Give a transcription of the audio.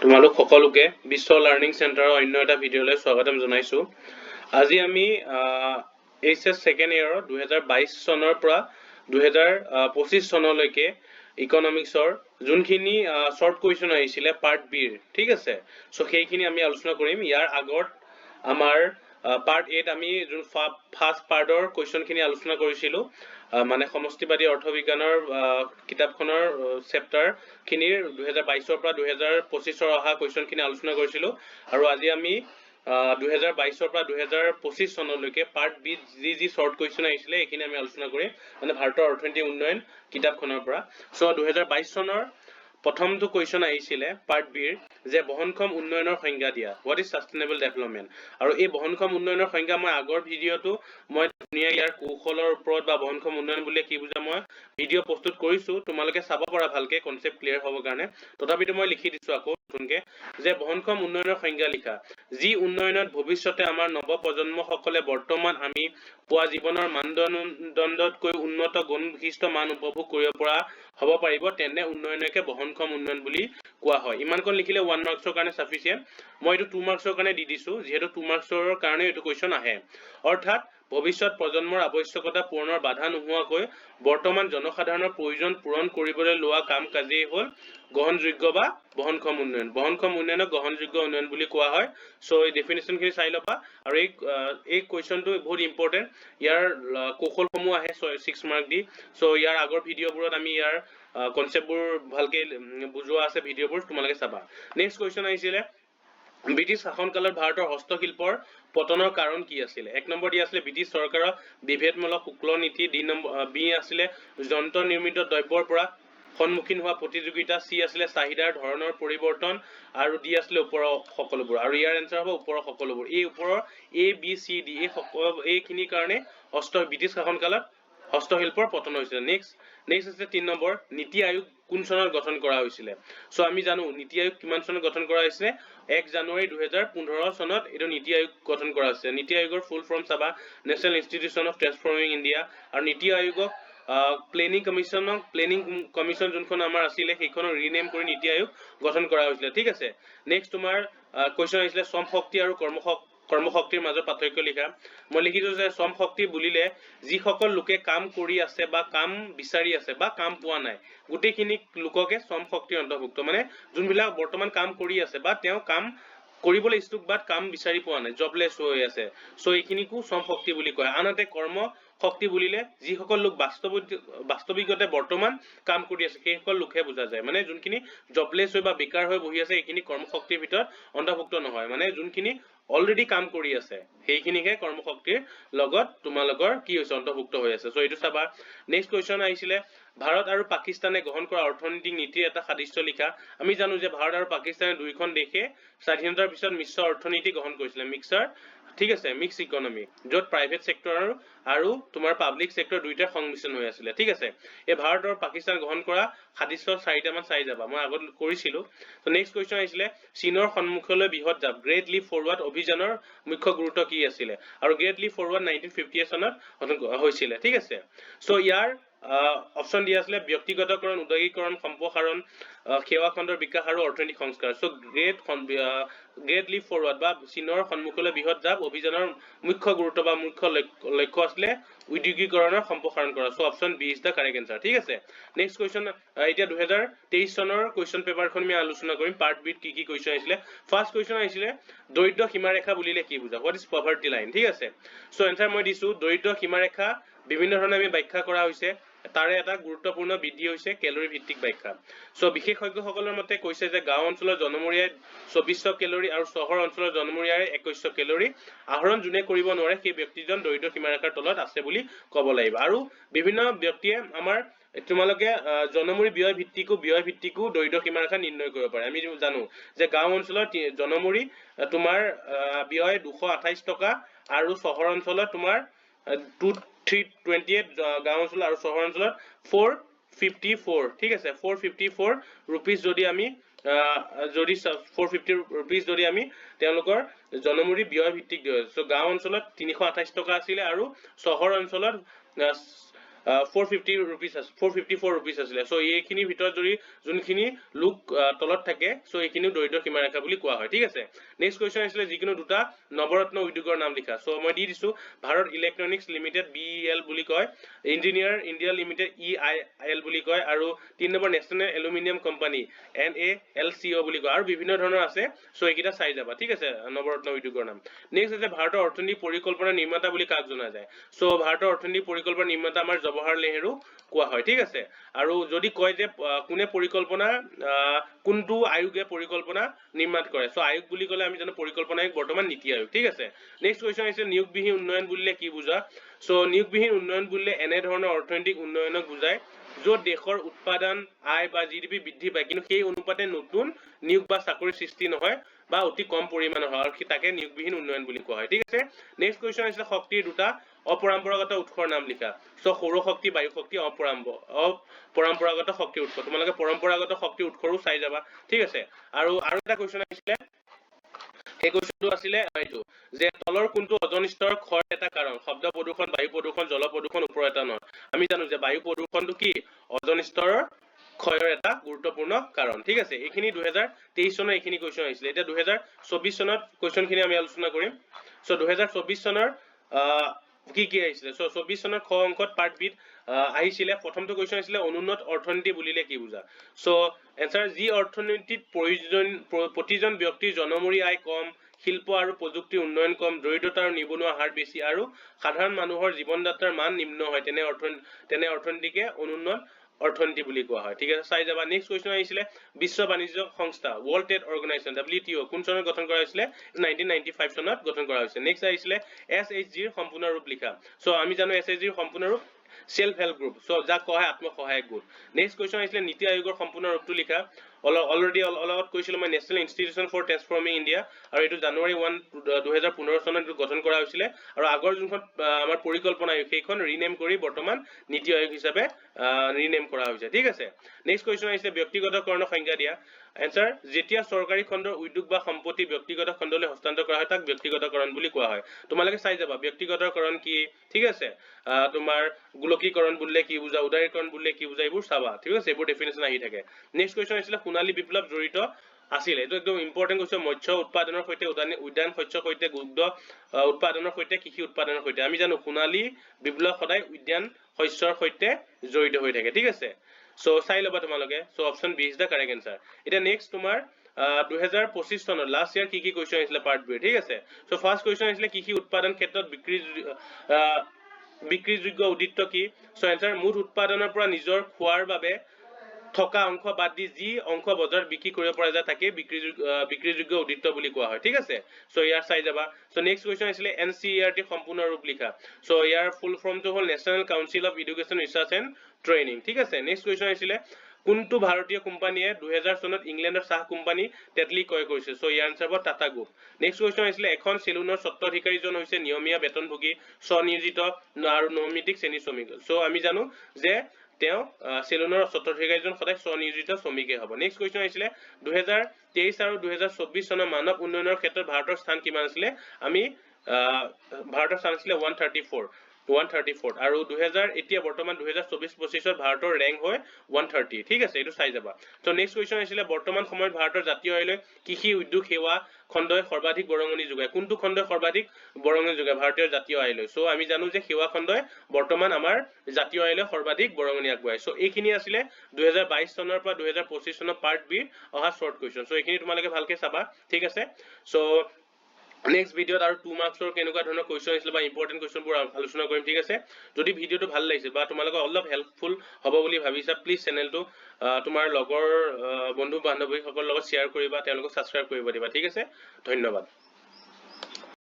তোমালোক সকলোকে বিশ্ব লাৰ্ণিং চেণ্টাৰৰ অন্য এটা ভিডিঅ'লৈ স্বাগতম জনাইছো। আজি আমি এইচএছ ছেকেণ্ড ইয়েৰৰ 2022 চনৰ পৰা 2025 চনলৈকে ইকনমিক্সৰ যোনখিনি শৰ্ট কুৱেশ্যন আহিছিলে পাৰ্ট বিৰ, ঠিক আছে। সো সেইখিনি আমি আলোচনা কৰিম। ইয়াৰ আগত আমাৰ পাৰ্ট 8 আমি যোন ফাৰ্ষ্ট পাৰ্টৰ কুৱেশ্যনখিনি আলোচনা কৰিছিলোঁ, মানে সমষ্টিবাদী অৰ্থবিজ্ঞানৰ কিতাপখনৰ চেপ্টাৰ খিনিৰ 2022 পৰা 2025 অহা কুৱেশ্যনখিনি আলোচনা কৰিছিলোঁ। আৰু আজি আমি 2022 পৰা 2025 চনলৈকে পাৰ্ট বি যি শৰ্ট কুৱেশ্যন আহিছিলে এইখিনি আমি আলোচনা কৰিম, মানে ভাৰতৰ অৰ্থনৈতিক উন্নয়ন কিতাপখনৰ পৰা। সো 2022 চনৰ প্ৰথমটো কুৱেশ্যন আহিছিলে পাৰ্ট বিৰ যে বহনক্ষম উন্নয়নৰ সংজ্ঞা দিয়া, হোৱাট ইজ সাষ্টেইনেবল ডেভেলপমেণ্ট। আৰু এই বহনক্ষম উন্নয়নৰ সংজ্ঞা মই আগৰ ভিডিঅ'টো মই ধুনীয়া ইয়াৰ কৌশলৰ ওপৰত বা বহনক্ষম উন্নয়ন বুলিলে কি বুজা মই ভিডিঅ' প্ৰস্তুত কৰিছোঁ, তোমালোকে চাব পাৰা ভালকে কনচেপ্ট ক্লিয়াৰ হ'বৰ কাৰণে। তথাপিতো মই লিখি দিছোঁ আকৌ নতুনকে যে বহনক্ষম উন্নয়নৰ সংজ্ঞা লিখা, যি উন্নয়নত ভৱিষ্যতে আমাৰ নৱপ্ৰজন্মসকলে বৰ্তমান আমি পোৱা জীৱনৰ মানদণ্ডতকৈ উন্নত গুণ বিশিষ্ট মান উপভোগ কৰিব পৰা হ'ব পাৰিব, তেনে উন্নয়নকে বহনক্ষম উন্নয়ন বুলি কোৱা হয়। ইমানকণ লিখিলে 1 মাৰ্কছৰ কাৰণে সাফিচিয়েণ্ট। মই এইটো 2 মাৰ্কছৰ কাৰণে দি দিছোঁ, যিহেতু 2 মাৰ্কছৰ কাৰণে এইটো কুৱেশ্যন আহে। অৰ্থাৎ ভৱিষ্যত প্ৰজন্মৰ আৱশ্যকতা পূৰণৰ বাধা নোহোৱাকৈ বৰ্তমান জনসাধাৰণৰ প্ৰয়োজন পূৰণ কৰিবলৈ লোৱা কাম কাজেই হ'ল গ্ৰহণযোগ্য বা বহনক্ষম উন্নয়ন। বহনক্ষম উন্নয়নক গ্ৰহণযোগ্য উন্নয়ন বুলি কোৱা হয়। সো এই ডেফিনেশ্যনখিনি চাই ল'বা। আৰু এই কুৱেশ্যনটো বহুত ইম্পৰ্টেণ্ট, ইয়াৰ কৌশলসমূহ আহে 6 মাৰ্ক দি। সো ইয়াৰ আগৰ ভিডিঅ'বোৰত আমি ইয়াৰ কনচেপ্টবোৰ ভালকে বুজোৱা আছে, ভিডিঅ'বোৰ তোমালোকে চাবা। নেক্সট কুৱেশ্যন আহিছিলে ব্ৰিটিছ শাসনকালত ভাৰতৰ হস্তশিল্পৰ পতনৰ কাৰণ কি আছিলে। 1 নম্বৰ দি আছিলে ব্ৰিটিছ চৰকাৰৰ বিভেদমূলক শুল্ক নীতি, বি আছিলে যন্ত্ৰ নিৰ্মিত দ্ৰব্যৰ পৰা সন্মুখীন হোৱা প্ৰতিযোগিতা, চি আছিলে চাহিদাৰ ধৰণৰ পৰিৱৰ্তন, আৰু ডি আছিলে ওপৰৰ সকলোবোৰ। আৰু ইয়াৰ এনসাৰ হ'ব ওপৰৰ সকলোবোৰ। এই ওপৰৰ এ বি চি ডি এইখিনিৰ কাৰণে ব্ৰিটিছ শাসনকালত হস্তশিল্পৰ পতন হৈছিলে। নেক্সট আছে 3 নম্বৰ নীতি আয়োগ কোন চনত গঠন কৰা হৈছিলে। সো আমি জানো নীতি আয়োগ কিমান চনত গঠন কৰা হৈছিলে, 1 জানুৱাৰী 2015 চনত এইটো নীতি আয়োগ গঠন কৰা হৈছে। নীতি আয়োগৰ ফুল ফৰ্ম চাবা national institution of transforming India. আৰু নীতি আয়োগক প্লেনিং কমিশ্যন যোনখন আমাৰ আছিলে সেইখনক ৰিনেম কৰি নীতি আয়োগ গঠন কৰা হৈছিলে, ঠিক আছে। নেক্সট তোমাৰ কুৱেশ্যন আহিছিলে শ্ৰম শক্তি আৰু কৰ্মশক্তিৰ মাজত পাৰ্থক্য লিখা। মই লিখিছো যে শ্ৰম শক্তি বুলিলে যিসকল লোকে কাম কৰি আছে বা কাম বিচাৰি আছে বা কাম পোৱা নাই, গোটেইখিনি লোককে শ্ৰম শক্তিৰ অন্তৰ্ভুক্ত। মানে যোনবিলাক বৰ্তমান কাম কৰি আছে বা তেওঁ কাম কৰিবলৈ ইচ্ছুক বাট কাম বিচাৰি পোৱা নাই, জবলেছ হৈ আছে, সো এইখিনিকো শ্ৰম শক্তি বুলি কয়। আনহাতে কৰ্ম শক্তি বুলিলে যিসকল লোক বাস্তৱিকতে বৰ্তমান কাম কৰি আছে সেইসকল লোকহে বুজা যায়। মানে যোনখিনি জবলেছ হৈ বা বেকাৰ হৈ বহি আছে এইখিনি কৰ্মশক্তিৰ ভিতৰত অন্তৰ্ভুক্ত নহয়। মানে যোনখিনি অলৰেডি কাম কৰি আছে সেইখিনিকে কৰ্মশক্তিৰ লগত তোমালোকৰ কি হৈছে অন্তৰ্ভুক্ত হৈ আছে। সো এইটো চাবা। নেক্সট কুৱেশ্যন আহিছিলে ভাৰত আৰু পাকিস্তানে গ্ৰহণ কৰা অৰ্থনৈতিক নীতিৰ এটা সাদৃশ্য লিখা। আমি জানো যে ভাৰত আৰু পাকিস্তানে দুইখন দেশে স্বাধীনতাৰ পিছত মিশ্ৰ অৰ্থনীতি গ্ৰহণ কৰিছিলে, ঠিক আছে, মিক্স ইকনমি, য'ত প্ৰাইভেট চেক্টৰ আৰু তোমাৰ পাব্লিক চেক্টৰ দুইটাৰ সংমিশ্ৰণ হৈ আছিলে, ঠিক আছে। এই ভাৰত আৰু পাকিস্তান গ্ৰহণ কৰা সাদৃশ্য 4টামান চাই যাবা, মই আগত কৰিছিলো। তো নেক্সট কুৱেশ্যন আহিছিলে চীনৰ সন্মুখলৈ বৃহৎ জাপ, গ্ৰেট লিপ ফৰৱাৰ্ড অভিযানৰ মুখ্য গুৰুত্ব কি আছিলে। আৰু গ্ৰেট লিপ ফৰৱাৰ্ড 1958 চনত হৈছিলে, ঠিক আছে। সো ইয়াৰ অপশ্যন দিয়া আছিলে ব্যক্তিগতকৰণ, উদ্যোগীকৰণ, সম্প্ৰসাৰণ, সেৱা খণ্ডৰ বিকাশ আৰু অৰ্থনৈতিক সংস্কাৰ। সো গ্ৰেট লিপ ফৰৱাৰ্ড বা চীনৰ সন্মুখলৈ বৃহৎ জাপ অভিযানৰ মুখ্য গুৰুত্ব বা মুখ্য লক্ষ্য আছিলে উদ্যোগীকৰণৰ সম্প্ৰসাৰণ কৰা। So option B is the correct answer, ঠিক আছে। নেক্সট কুৱেশ্যন, এতিয়া 2023 চনৰ কুৱেশ্যন পেপাৰখন আমি আলোচনা কৰিম। পাৰ্ট বিত কি কুৱেশ্যন আহিছিলে। ফাৰ্ষ্ট কুৱেশ্যন আহিছিলে দৰিদ্ৰ সীমাৰেখা বুলিলে কি বুজা, হোৱাট ইজ পভাৰ্টি লাইন, ঠিক আছে। সো এনসাৰ মই দিছো দৰিদ্ৰ সীমাৰেখা বিভিন্ন ধৰণে আমি ব্যাখ্যা কৰা হৈছে। তাৰে এটা গুৰুত্বপূৰ্ণ বৃদ্ধি হৈছে কেলৰি ভিত্তিক ব্যাখ্যা। সো বিশেষজ্ঞসকলৰ মতে কৈছে যে গাঁও অঞ্চলৰ জনমূৰিয়াই 2400 কেলৰি আৰু চহৰ অঞ্চলৰ জনমূৰিয়াই 2100 কেলৰি আহৰণ যোনে কৰিব নোৱাৰে সেই ব্যক্তিজন দৰিদ্ৰ সীমাৰেখাৰ তলত আছে বুলি ক'ব লাগিব। আৰু বিভিন্ন ব্যক্তিয়ে আমাৰ তোমালোকে জনমূৰি ব্যয় ভিত্তিকো দৰিদ্ৰ সীমাৰেখা নিৰ্ণয় কৰিব পাৰে। আমি জানো যে গাঁও অঞ্চলত জনমূৰি তোমাৰ ব্যয় 228 টকা আৰু চহৰ অঞ্চলত তোমাৰ 328, গাঁও অঞ্চল আৰু চহৰ অঞ্চলত 454, ঠিক আছে। 454 ৰুপিজ যদি আমি 450 ৰুপিজ যদি আমি তেওঁলোকৰ জনমূৰি ব্যয় ভিত্তিক দিয়ে। সো গাঁও অঞ্চলত 328 টকা আছিলে আৰু চহৰ অঞ্চলত 450 rupees 454 rupees আছিলে সো এইখিনি ভিতৰত যদি যোনখিনি লোক তলত থাকে সো এইখিনি দৰিদ্ৰ সীমা ৰেখা বুলি কোৱা হয় ঠিক আছে নেক্সট কোৱেশ্চন আছিলে যিকোনো দুটা নৱৰত্ন উদ্যোগৰ নাম লিখা সো মই দি দিছো ভাৰত ইলেক্ট্ৰনিক্স লিমিটেড BEL বুলি কয় ইঞ্জিনিয়াৰ ইণ্ডিয়া লিমিটেড EIL বুলি কয় আৰু 3 number national aluminium company NALCO বুলি কয় আৰু বিভিন্ন ধৰণৰ আছে সো এইকিটা চাই যাবা ঠিক আছে নৱৰত্ন উদ্যোগৰ নাম নেক্সট আছে ভাৰতৰ অৰ্থনৈতিক পৰিকল্পনা নিৰ্মাতা বুলি কাক জনা যায় সো ভাৰতৰ অৰ্থনৈতিক পৰিকল্পনা নিৰ্মাতা আমাৰ জৱাহৰলাল নেহৰু কোৱা হয় ঠিক আছে আৰু যদি কয় যে কোনে পৰিকল্পনা কোনটো আয়োগে পৰিকল্পনা নিৰ্মাণ কৰে সো আয়োগ বুলি ক'লে আমি জানো পৰিকল্পনা আয়োগ বৰ্তমান নীতি আয়োগ ঠিক আছে নেক্সট কোৱেশ্চন আছে নিয়োগবিহীন উন্নয়ন বুলিলে কি বুজা সো নিয়োগবিহীন উন্নয়ন বুলিলে এনে ধৰণৰ অৰ্থনৈতিক উন্নয়নক বুজায় য'ত দেশৰ উৎপাদন আয় বা GDP বৃদ্ধি পায় কিন্তু সেই অনুপাতে নতুন নিয়োগ বা চাকৰি সৃষ্টি নহয় বা অতি কম পৰিমাণৰ হয় আৰু তাকে নিয়োগবিহীন উন্নয়ন বুলি কোৱা হয় ঠিক আছে নেক্সট কোৱেশ্চন আছে শক্তিৰ দুটা অপৰম্পৰাগত উৎসৰ নাম লিখা সো সৌৰ শক্তি বায়ু শক্তি অপৰম্পৰাগত শক্তি উৎস তোমালোকে পৰম্পৰাগত শক্তি উৎসৰো চাই যাবা ঠিক আছে আৰু এটা কোৱেশ্চন আহিছিলে এই কোৱেশ্চনটো আছিলে এইটো যে তলৰ কোনটো ওজন স্তৰ ক্ষয়ৰ এটা কাৰণ শব্দ প্ৰদূষণ বায়ু প্ৰদূষণ জল প্ৰদূষণ ওপৰ এটা নহয় আমি জানো যে বায়ু প্ৰদূষণটো কি ওজন স্তৰৰ ক্ষয়ৰ এটা গুৰুত্বপূৰ্ণ কাৰণ ঠিক আছে এইখিনি 2023 চনৰ এইখিনি কোৱেশ্চন আহিছিলে এটা 2024 চনত কোৱেশ্চনখিনি আমি আলোচনা কৰিম সো 2024 চনৰ কি আহিছিলে সো 24 চনৰ খ অংকত পাৰ্ট বি আহিছিলে প্ৰথমটো কোৱেশ্চন আছিলে অনুন্নত অৰ্থনীতি বুলিলে কি বুজা সো এনসাৰ যি অৰ্থনীতিত প্ৰতিজন ব্যক্তিৰ জনমূৰি আয় কম শিল্প আৰু প্ৰযুক্তি উন্নয়ন কম দৰিদ্ৰতা আৰু নিবনুৱা হাৰ বেছি আৰু সাধাৰণ মানুহৰ জীৱনযাত্ৰাৰ মান নিম্ন হয় তেনে অৰ্থনীতিকে অনুন্নত অৰ্থনীতি বুলি কোৱা হয় ঠিক আছে চাই যাবা নেক্সট কোৱেশ্চন আহিছিলে বিশ্ব বাণিজ্য সংস্থা ওয়াৰ্ল্ড ট্ৰেড অৰ্গানাইজেচন WTO কোন চনত গঠন কৰা হৈছিলে 1995 চনত গঠন কৰা হৈছিল নেক্সট আহিছিলে SHG ৰ সম্পূৰ্ণ ৰূপ লিখা সো আমি জানো SHG ৰ সম্পূৰ্ণ ৰূপ সেলফ হেল্প গ্ৰুপ সো যাক কোৱা হয় আত্মসহায়ক গোট নেক্সট কোৱেশ্চন আহিছিলে নীতি আয়োগৰ সম্পূৰ্ণ ৰূপটো লিখা অলৰেডি অলপত কৈছিলো মই national institution for transforming India আৰু এইটো জানুৱাৰী 1 2015 চনত গঠন কৰা হৈছিলে আৰু আগৰ যোনখন আমাৰ পৰিকল্পনা সেইখন ৰিনেম কৰি বৰ্তমান নীতি আয়োগ হিচাপে ৰিনেম কৰা হৈছে ঠিক আছে নেক্সট কোৱেশ্চন আহিছে ব্যক্তিগতকৰণৰ সংজ্ঞা দিয়া এনসাৰ যেতিয়া চৰকাৰী খণ্ডৰ উদ্যোগ বা সম্পত্তি ব্যক্তিগত খণ্ডলৈ হস্তান্তৰ কৰা হয় তাক ব্যক্তিগতকৰণ বুলি কোৱা হয় তোমালোকে চাই যাবা ব্যক্তিগতকৰণ কি ঠিক আছে তোমাৰ গোলকীকৰণ বুলিলে কি বুজা উদাৰীকৰণ বুলিলে কি বুজা এইবোৰ চাবা ঠিক আছে এইবোৰ ডেফিনেশন আহি থাকে নেক্সট কোৱেশ্চন আহিছিলে সোণালী বিপ্লৱ জড়িত আছিল এটো একদম ইম্পৰ্টেন্ট কৈছে মৎস্য উৎপাদনৰ সৈতে উদ্যান শস্যৰ সৈতে দুগ্ধ উৎপাদনৰ সৈতে কৃষি উৎপাদনৰ সৈতে আমি জানো সোণালী বিপ্লৱ সদায় উদ্যান শস্যৰ সৈতে জড়িত হৈ থাকে ঠিক আছে সো চাই লবা তোমালোকে so option B is the correct answer এটা নেক্সট তোমাৰ 2025 চনৰ লাষ্ট ইয়াৰ কি কোৱেশ্চন আহিছিলে পাৰ্ট বি ঠিক আছে সো ফাৰ্স্ট কোৱেশ্চন আহিছিলে কৃষি উৎপাদন ক্ষেত্ৰত বিক্ৰীযোগ্য উদ্বৃত্ত কি সো আনসাৰ মুঠ উৎপাদনৰ পৰা নিজৰ খোৱাৰ বাবে থকা অংশ বাদ দি যি অংশ বজাৰত বিক্ৰী কৰিব পৰা যায় তাকে বিক্ৰীযোগ্য উদ্বৃত্ত বুলি কোৱা হয় ঠিক আছে সো ইয়াৰ চাই যাবা সো নেক্সট কোৱেশ্চন আছিলে NCERT সম্পূৰ্ণ ৰূপ লিখা সো ইয়াৰ ফুল ফৰ্মটো হ'ল national council of education research and training ঠিক আছে নেক্সট কোৱেশ্চন আছিলে কোনটো ভাৰতীয় কোম্পানীয়ে 2000 চনত ইংলেণ্ডৰ চাহ কোম্পানী টেটলি ক্ৰয় কৰিছে সো ইয়াৰ আনসাৰ হ'ব টাটা গ্ৰুপ নেক্সট কোৱেশ্চন আছিলে এখন চেলুনৰ স্বত্বাধিকাৰীজন হৈছে নিয়মীয়া বেতনভোগী স্বনিয়োজিত আৰু নৈমিত্তিক শ্ৰেণী শ্ৰমিক সো আমি জানো যে তেওঁ চেলুনৰ স্বত্বাধিকাৰীজন সদায় স্বনিয়োজিত শ্ৰমিকে হ'ব নেক্সট কোৱেশ্চন আহিছিলে 2023 আৰু 2024 চনৰ মানৱ উন্নয়নৰ ক্ষেত্ৰত ভাৰতৰ স্থান কিমান আছিলে আমি ভাৰতৰ স্থান আছিলে 134 আৰু 2000 এতিয়া বৰ্তমান 2024-25 ভাৰতৰ ৰেংক হয় 130 ঠিক আছে এটো চাই যাবা তো নেক্সট কোৱেশ্চন আহিছিলে বৰ্তমান সময়ত ভাৰতৰ জাতীয় আয়লৈ কৃষি উদ্যোগ সেৱা খণ্ডই সৰ্বাধিক বৰঙণি যোগায় কোনটো খণ্ডই সৰ্বাধিক বৰঙণি যোগায় ভাৰতীয় জাতীয় আয়লৈ সো আমি জানো যে সেৱা খণ্ডই বৰ্তমান আমাৰ জাতীয় আয়লৈ সৰ্বাধিক বৰঙণি আগবঢ়ায় সো এইখিনি আছিলে 2022 চনৰ পৰা 2025 চনৰ পাৰ্ট বি অহা শৰ্ট কোৱেশ্চন সো এইখিনি তোমালোকে ভালকে চাবা ঠিক আছে সো নেক্সট ভিডিওত আৰু 2 মাৰ্কছৰ কেনেকুৱা ধৰণৰ কোৱেশ্চন আছিল বা ইম্পৰ্টেন্ট কোৱেশ্চনবোৰ আলোচনা কৰিম ঠিক আছে যদি ভিডিওটো ভাল লাগিছে বা তোমালোকে অলপ হেল্পফুল হ'ব বুলি ভাবিছা প্লিজ চেনেলটো তোমাৰ লগৰ বন্ধু বান্ধৱীসকলৰ লগত শ্বেয়াৰ কৰিবা তেওঁলোকক সাবস্ক্ৰাইব কৰিব দিবা ঠিক আছে ধন্যবাদ